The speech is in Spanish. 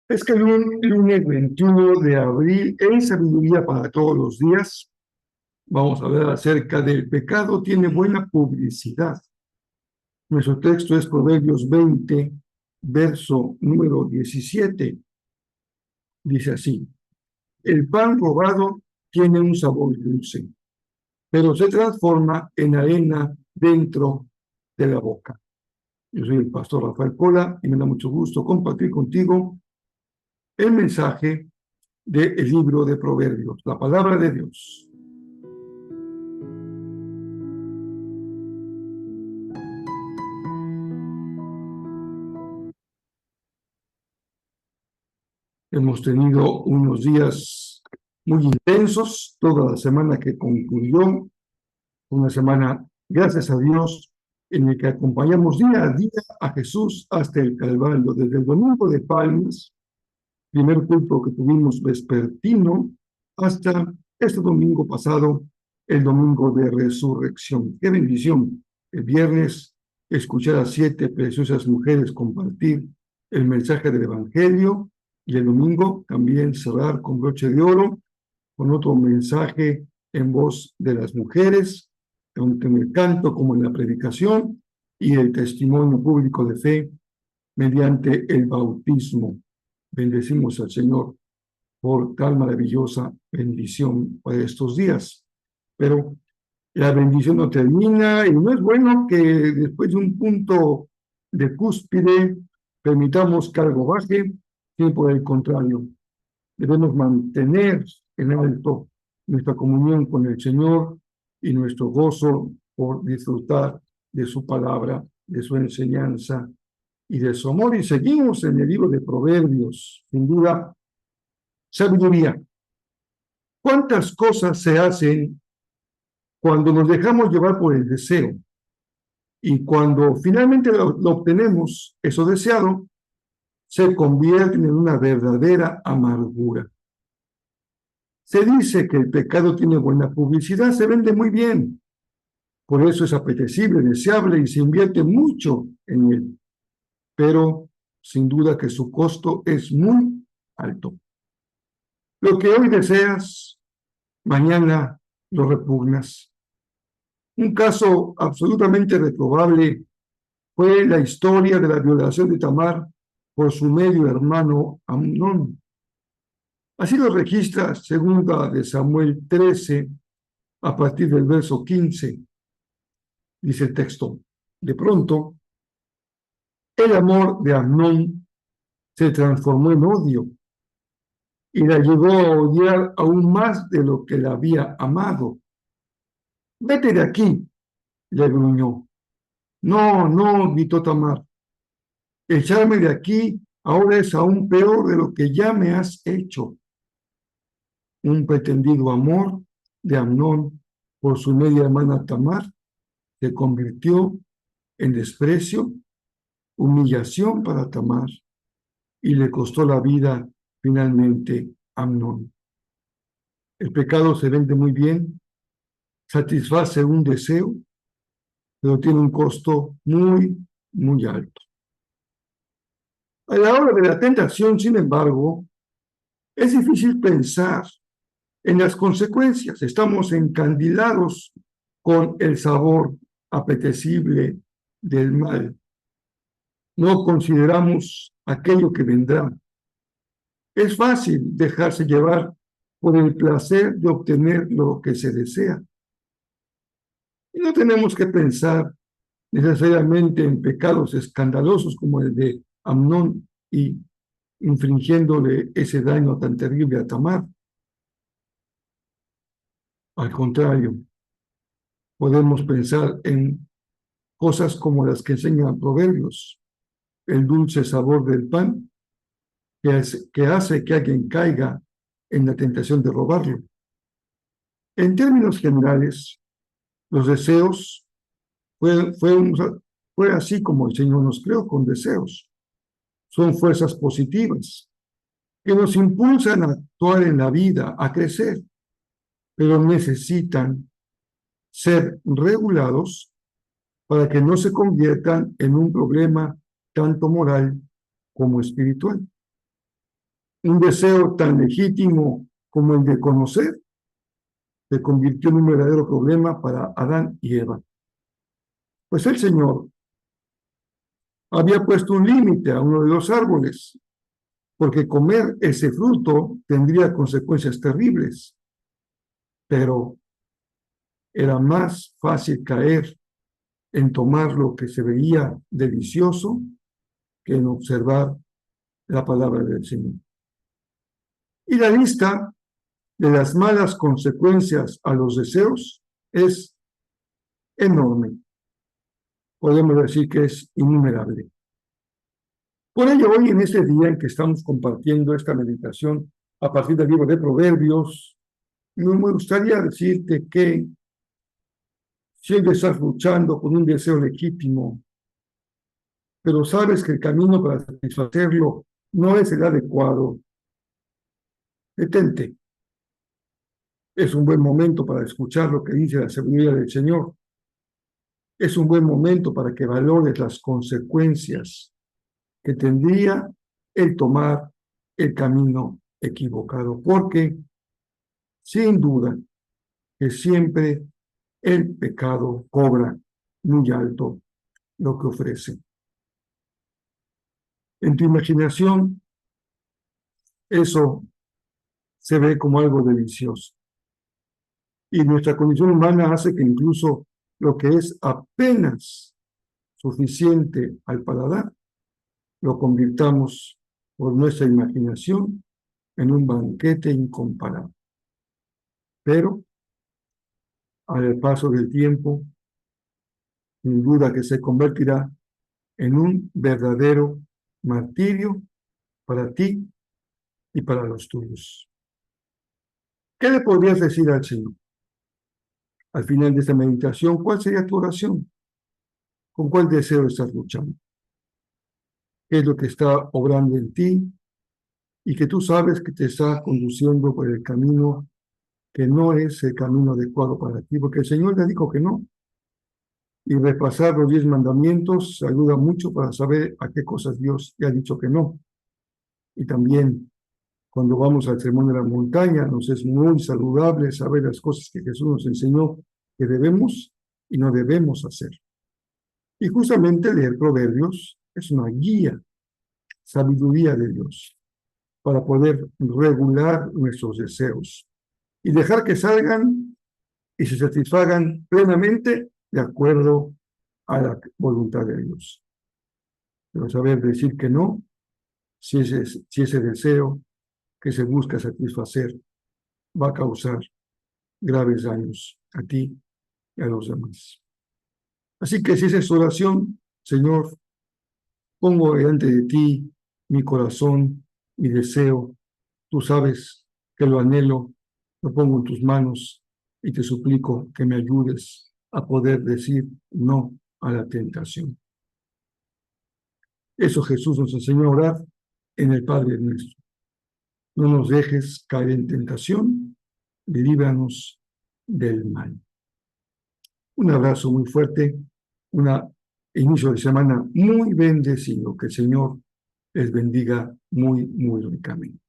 Es que el lunes 21 de abril, en Sabiduría para Todos los Días, vamos a hablar acerca del pecado tiene buena publicidad. Nuestro texto es Proverbios 20, verso número 17. Dice así: el pan robado tiene un sabor dulce, pero se transforma en arena dentro de la boca. Yo soy el pastor Rafael Cola y me da mucho gusto compartir contigo el mensaje del libro de Proverbios, la palabra de Dios. Hemos tenido unos días muy intensos, toda la semana que concluyó, una semana, gracias a Dios, en el que acompañamos día a día a Jesús hasta el Calvario, desde el domingo de Palmas, primer culto que tuvimos vespertino, hasta este domingo pasado, el domingo de resurrección. ¡Qué bendición! El viernes, escuchar a 7 preciosas mujeres compartir el mensaje del Evangelio, y el domingo también cerrar con broche de oro, con otro mensaje en voz de las mujeres, tanto en el canto como en la predicación, y el testimonio público de fe mediante el bautismo. Bendecimos al Señor por tal maravillosa bendición para estos días. Pero la bendición no termina y no es bueno que después de un punto de cúspide permitamos que algo baje, sino por el contrario, debemos mantener en alto nuestra comunión con el Señor y nuestro gozo por disfrutar de su palabra, de su enseñanza y de su amor. Y seguimos en el libro de Proverbios, sin duda, sabiduría. ¿Cuántas cosas se hacen cuando nos dejamos llevar por el deseo? Y cuando finalmente lo obtenemos, eso deseado, se convierte en una verdadera amargura. Se dice que el pecado tiene buena publicidad, se vende muy bien, por eso es apetecible, deseable y se invierte mucho en él, pero sin duda que su costo es muy alto. Lo que hoy deseas, mañana lo repugnas. Un caso absolutamente reprobable fue la historia de la violación de Tamar por su medio hermano Amnón. Así lo registra segunda de Samuel 13, a partir del verso 15. Dice el texto: de pronto, el amor de Amnón se transformó en odio y la llevó a odiar aún más de lo que la había amado. Vete de aquí, le gruñó. No, no, gritó Tamar. Echarme de aquí ahora es aún peor de lo que ya me has hecho. Un pretendido amor de Amnón por su media hermana Tamar se convirtió en desprecio, humillación para Tamar, y le costó la vida finalmente a Amnón. El pecado se vende muy bien, satisface un deseo, pero tiene un costo muy, muy alto. A la hora de la tentación, sin embargo, es difícil pensar en las consecuencias. Estamos encandilados con el sabor apetecible del mal. No consideramos aquello que vendrá. Es fácil dejarse llevar por el placer de obtener lo que se desea. Y no tenemos que pensar necesariamente en pecados escandalosos como el de Amnón y infringiéndole ese daño tan terrible a Tamar. Al contrario, podemos pensar en cosas como las que enseñan Proverbios: el dulce sabor del pan que hace que alguien caiga en la tentación de robarlo. En términos generales, los deseos fue así como el Señor nos creó, con deseos. Son fuerzas positivas que nos impulsan a actuar en la vida, a crecer, pero necesitan ser regulados para que no se conviertan en un problema tanto moral como espiritual. Un deseo tan legítimo como el de conocer se convirtió en un verdadero problema para Adán y Eva. Pues el Señor había puesto un límite a uno de los árboles, porque comer ese fruto tendría consecuencias terribles, pero era más fácil caer en tomar lo que se veía delicioso que en observar la palabra del Señor. Y la lista de las malas consecuencias a los deseos es enorme. Podemos decir que es innumerable. Por ello, hoy en este día en que estamos compartiendo esta meditación a partir del libro de Proverbios, me gustaría decirte que si hoy estás luchando con un deseo legítimo, pero sabes que el camino para satisfacerlo no es el adecuado, detente. Es un buen momento para escuchar lo que dice la sabiduría del Señor. Es un buen momento para que valores las consecuencias que tendría el tomar el camino equivocado, porque sin duda que siempre el pecado cobra muy alto lo que ofrece. En tu imaginación, eso se ve como algo delicioso. Y nuestra condición humana hace que incluso lo que es apenas suficiente al paladar, lo convirtamos por nuestra imaginación en un banquete incomparable. Pero al paso del tiempo, sin duda que se convertirá en un verdadero martirio para ti y para los tuyos. ¿Qué le podrías decir al Señor? Al final de esta meditación, ¿cuál sería tu oración? ¿Con cuál deseo estás luchando? ¿Qué es lo que está obrando en ti y que tú sabes que te está conduciendo por el camino que no es el camino adecuado para ti? Porque el Señor le dijo que no. Y repasar los 10 mandamientos ayuda mucho para saber a qué cosas Dios le ha dicho que no. Y también cuando vamos al sermón de la montaña, nos es muy saludable saber las cosas que Jesús nos enseñó que debemos y no debemos hacer. Y justamente leer Proverbios es una guía, sabiduría de Dios, para poder regular nuestros deseos y dejar que salgan y se satisfagan plenamente de acuerdo a la voluntad de Dios. Pero saber decir que no, si ese deseo que se busca satisfacer va a causar graves daños a ti y a los demás. Así que si esa es tu oración, Señor, pongo delante de ti mi corazón, mi deseo. Tú sabes que lo anhelo, lo pongo en tus manos y te suplico que me ayudes a poder decir no a la tentación. Eso Jesús nos enseñó a orar en el Padre nuestro. No nos dejes caer en tentación, líbranos del mal. Un abrazo muy fuerte, un inicio de semana muy bendecido. Que el Señor les bendiga muy, muy ricamente.